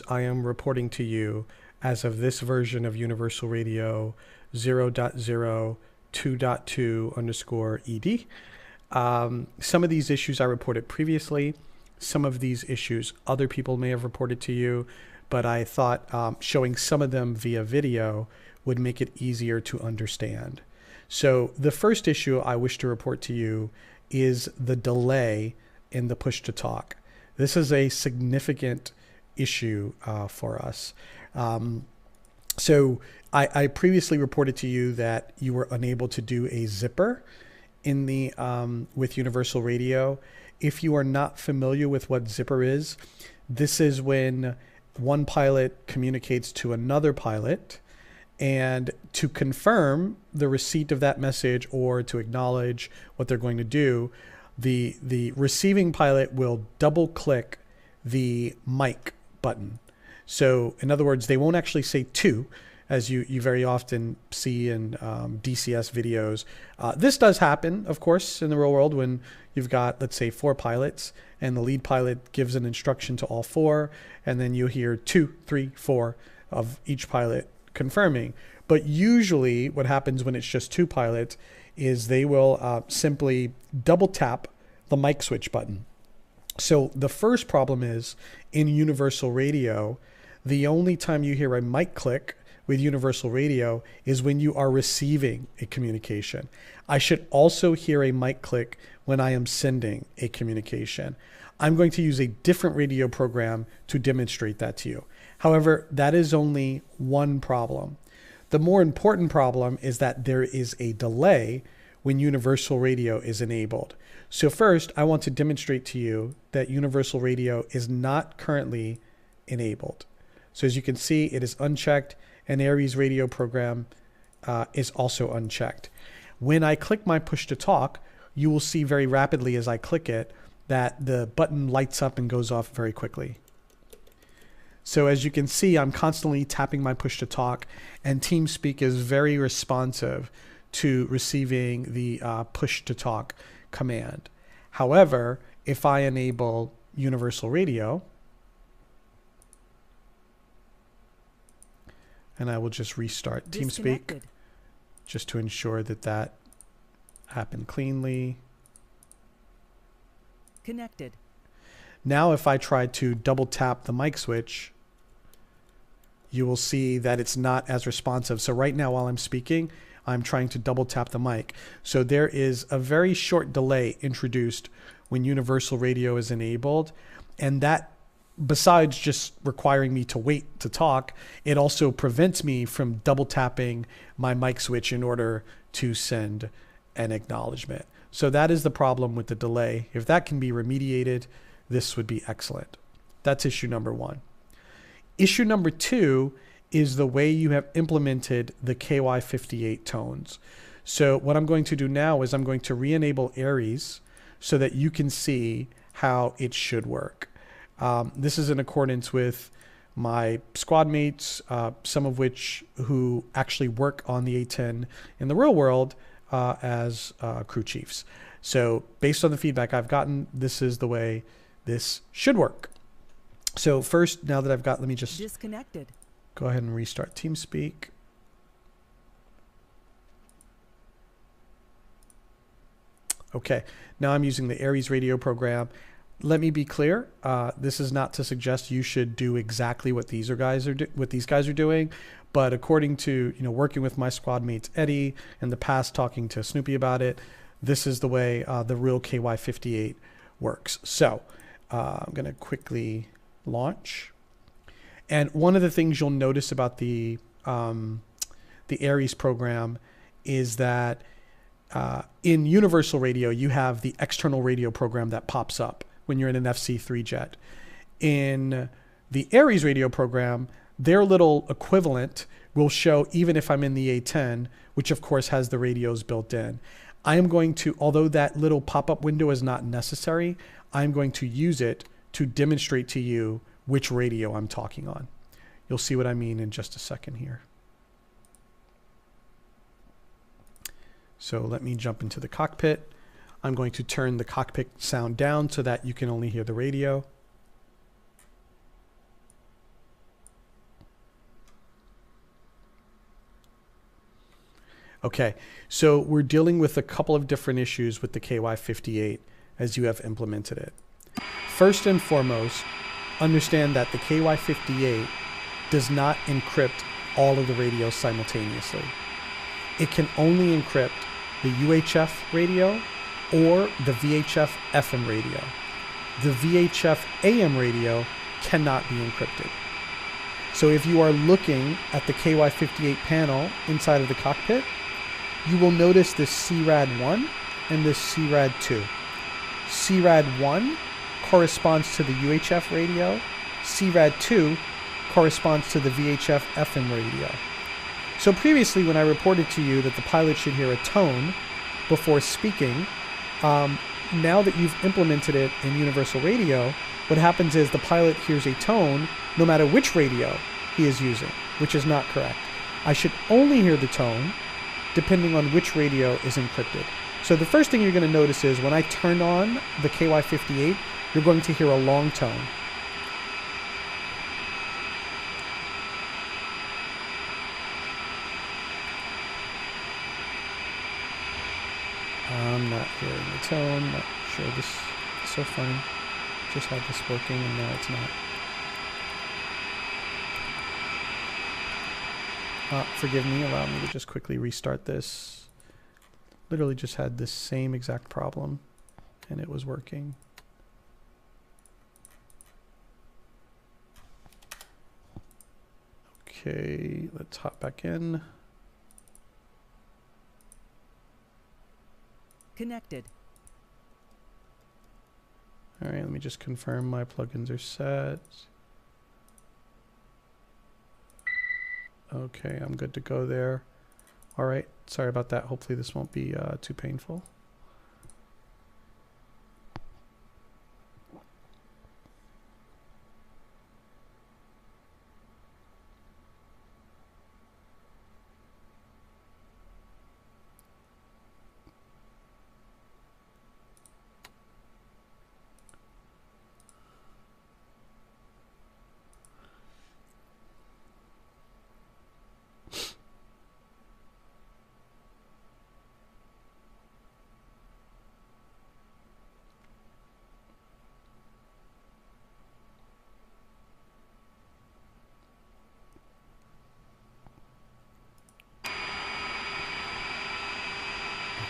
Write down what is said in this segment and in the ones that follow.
I am reporting to you as of this version of Universal Radio 0.0.2.2_ED. Some of these issues I reported previously. Some of these issues other people may have reported to you, but I thought showing some of them via video would make it easier to understand. So the first issue I wish to report to you is the delay in the push to talk. This is a significant issue for us. So I previously reported to you that you were unable to do a zipper in the with Universal Radio. If you are not familiar with what zipper is, this is when one pilot communicates to another pilot, and to confirm the receipt of that message or to acknowledge what they're going to do, the receiving pilot will double click the mic button. So in other words, they won't actually say to, as you very often see in DCS videos. This does happen, of course, in the real world when you've got, let's say, 4 pilots and the lead pilot gives an instruction to all 4, and then you hear 2, 3, 4 of each pilot confirming. But usually what happens when it's just 2 pilots is they will simply double tap the mic switch button. So the first problem is in Universal Radio, the only time you hear a mic click with Universal Radio is when you are receiving a communication. I should also hear a mic click when I am sending a communication. I'm going to use a different radio program to demonstrate that to you. However, that is only one problem. The more important problem is that there is a delay when Universal Radio is enabled. So first, I want to demonstrate to you that Universal Radio is not currently enabled. So as you can see, it is unchecked, and Aries radio program is also unchecked. When I click my push to talk, you will see very rapidly as I click it that the button lights up and goes off very quickly. So as you can see, I'm constantly tapping my push to talk, and TeamSpeak is very responsive to receiving the push to talk command. However, if I enable Universal Radio, and I will just restart TeamSpeak just to ensure that that happened cleanly. Connected. Now if I try to double tap the mic switch, you will see that it's not as responsive. So right now while I'm speaking, I'm trying to double tap the mic. So there is a very short delay introduced when Universal Radio is enabled, and that, besides just requiring me to wait to talk, it also prevents me from double tapping my mic switch in order to send an acknowledgement. So that is the problem with the delay. If that can be remediated, this would be excellent. That's issue number 1. Issue number 2 is the way you have implemented the KY58 tones. So what I'm going to do now is I'm going to re-enable Aries so that you can see how it should work. This is in accordance with my squad mates, some of which who actually work on the A10 in the real world as crew chiefs. So based on the feedback I've gotten, this is the way this should work. So first, now that I've got, let me just disconnected. Go ahead and restart TeamSpeak. Okay, now I'm using the Aries radio program. Let me be clear. This is not to suggest you should do exactly what these guys are doing, but according to working with my squad mates Eddie in the past, talking to Snoopy about it, this is the way the real KY58 works. So I'm going to quickly launch. And one of the things you'll notice about the Aries program is that in Universal Radio, you have the external radio program that pops up when you're in an FC3 jet. In the Aries radio program, their little equivalent will show even if I'm in the A10, which of course has the radios built in. I am going to, although that little pop-up window is not necessary, I'm going to use it to demonstrate to you which radio I'm talking on. You'll see what I mean in just a second here. So let me jump into the cockpit. I'm going to turn the cockpit sound down so that you can only hear the radio. Okay, so we're dealing with a couple of different issues with the KY58 as you have implemented it. First and foremost, understand that the KY58 does not encrypt all of the radios simultaneously. It can only encrypt the UHF radio or the VHF FM radio. The VHF AM radio cannot be encrypted. So if you are looking at the KY58 panel inside of the cockpit, you will notice this CRAD1 and this CRAD2. CRAD1 corresponds to the UHF radio. CRAD2 corresponds to the VHF FM radio. So previously when I reported to you that the pilot should hear a tone before speaking, now that you've implemented it in universal radio, what happens is the pilot hears a tone no matter which radio he is using, which is not correct. I should only hear the tone depending on which radio is encrypted. So the first thing you're going to notice is when I turn on the KY58, you're going to hear a long tone. I'm not hearing the tone, not sure this is so funny. Just had this working and now it's not. Forgive me, allow me to just quickly restart this. Literally just had this same exact problem and it was working. Okay, let's hop back in. Connected. All right, let me just confirm my plugins are set. Okay, I'm good to go there. All right, sorry about that. Hopefully this won't be too painful.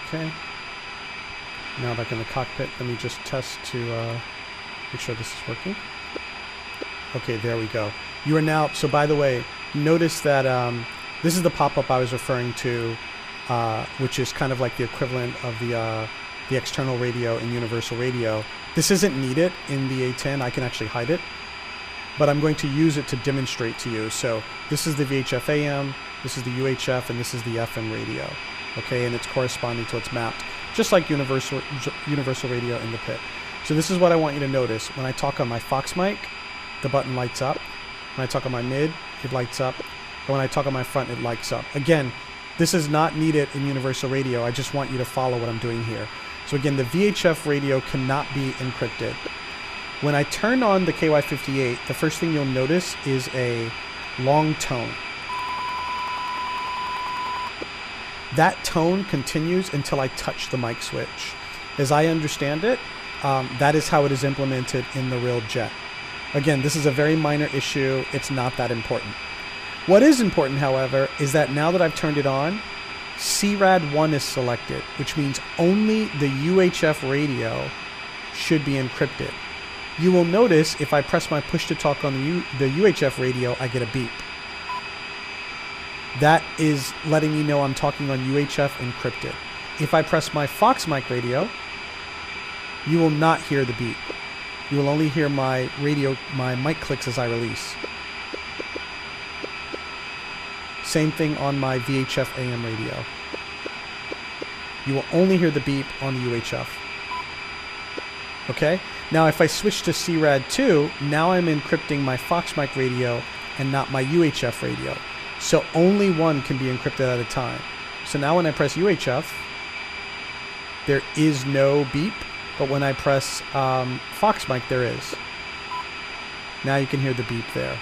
Okay. Now back in the cockpit, let me just test to make sure this is working. Okay, there we go. You are now, so by the way, notice that this is the pop-up I was referring to, which is kind of like the equivalent of the external radio in universal radio. This isn't needed in the A10, I can actually hide it, but I'm going to use it to demonstrate to you. So this is the VHF AM, this is the UHF, and this is the FM radio. Okay, and it's corresponding to what's mapped, just like universal radio in the pit. So this is what I want you to notice. When I talk on my Fox mic, the button lights up. When I talk on my mid, it lights up. And when I talk on my front, it lights up. Again, this is not needed in universal radio. I just want you to follow what I'm doing here. So again, the VHF radio cannot be encrypted. When I turn on the KY58, the first thing you'll notice is a long tone. That tone continues until I touch the mic switch. As I understand it, that is how it is implemented in the real jet. Again, this is a very minor issue. It's not that important. What is important, however, is that now that I've turned it on, CRAD1 is selected, which means only the UHF radio should be encrypted. You will notice if I press my push to talk on the UHF radio, I get a beep. That is letting me know I'm talking on UHF encrypted. If I press my Fox mic radio, you will not hear the beep. You will only hear my mic clicks as I release. Same thing on my VHF AM radio. You will only hear the beep on the UHF. Okay? Now if I switch to CRAD2, now I'm encrypting my Fox mic radio and not my UHF radio. So only one can be encrypted at a time. So now when I press UHF, there is no beep, but when I press Fox mic, there is. Now you can hear the beep there.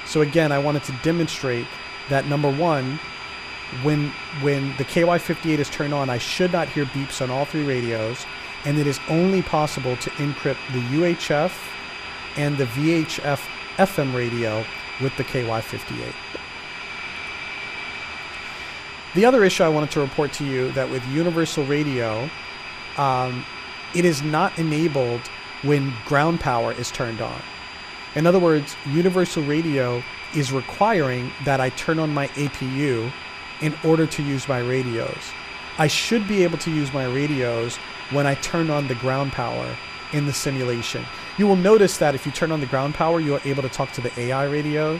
So again, I wanted to demonstrate that number one, when the KY58 is turned on, I should not hear beeps on all three radios, and it is only possible to encrypt the UHF and the VHF FM radio with the KY58. The other issue I wanted to report to you that with universal radio, it is not enabled when ground power is turned on. In other words, universal radio is requiring that I turn on my APU in order to use my radios. I should be able to use my radios when I turn on the ground power in the simulation. You will notice that if you turn on the ground power, you are able to talk to the AI radio,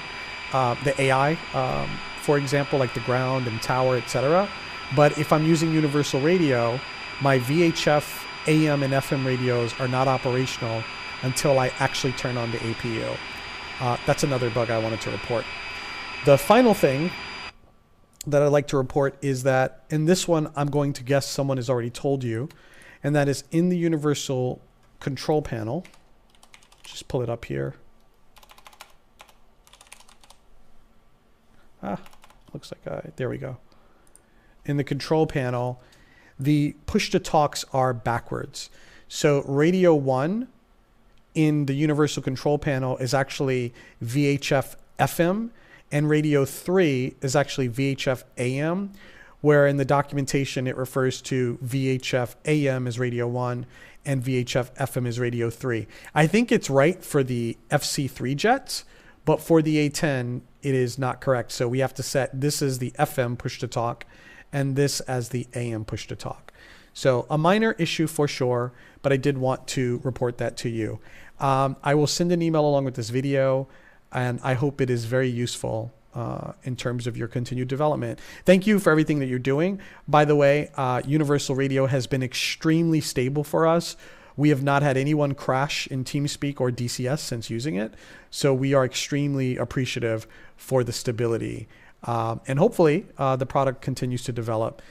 for example, like the ground and tower, etc. But if I'm using universal radio, my VHF, AM, and FM radios are not operational until I actually turn on the APU. That's another bug I wanted to report. The final thing that I'd like to report is that, in this one, I'm going to guess someone has already told you, and that is in the universal control panel. Just pull it up here. Looks like there we go. In the control panel, the push-to-talks are backwards. So radio 1 in the universal control panel is actually VHF FM, and radio 3 is actually VHF AM, where in the documentation it refers to VHF AM as radio 1 and VHF FM as radio 3. I think it's right for the FC3 jets, but for the A10 it is not correct. So we have to set this as the FM push-to-talk and this as the AM push-to-talk. So a minor issue for sure, but I did want to report that to you. I will send an email along with this video, and I hope it is very useful in terms of your continued development. Thank you for everything that you're doing. By the way, Universal Radio has been extremely stable for us. We have not had anyone crash in TeamSpeak or DCS since using it. So we are extremely appreciative for the stability. And hopefully the product continues to develop.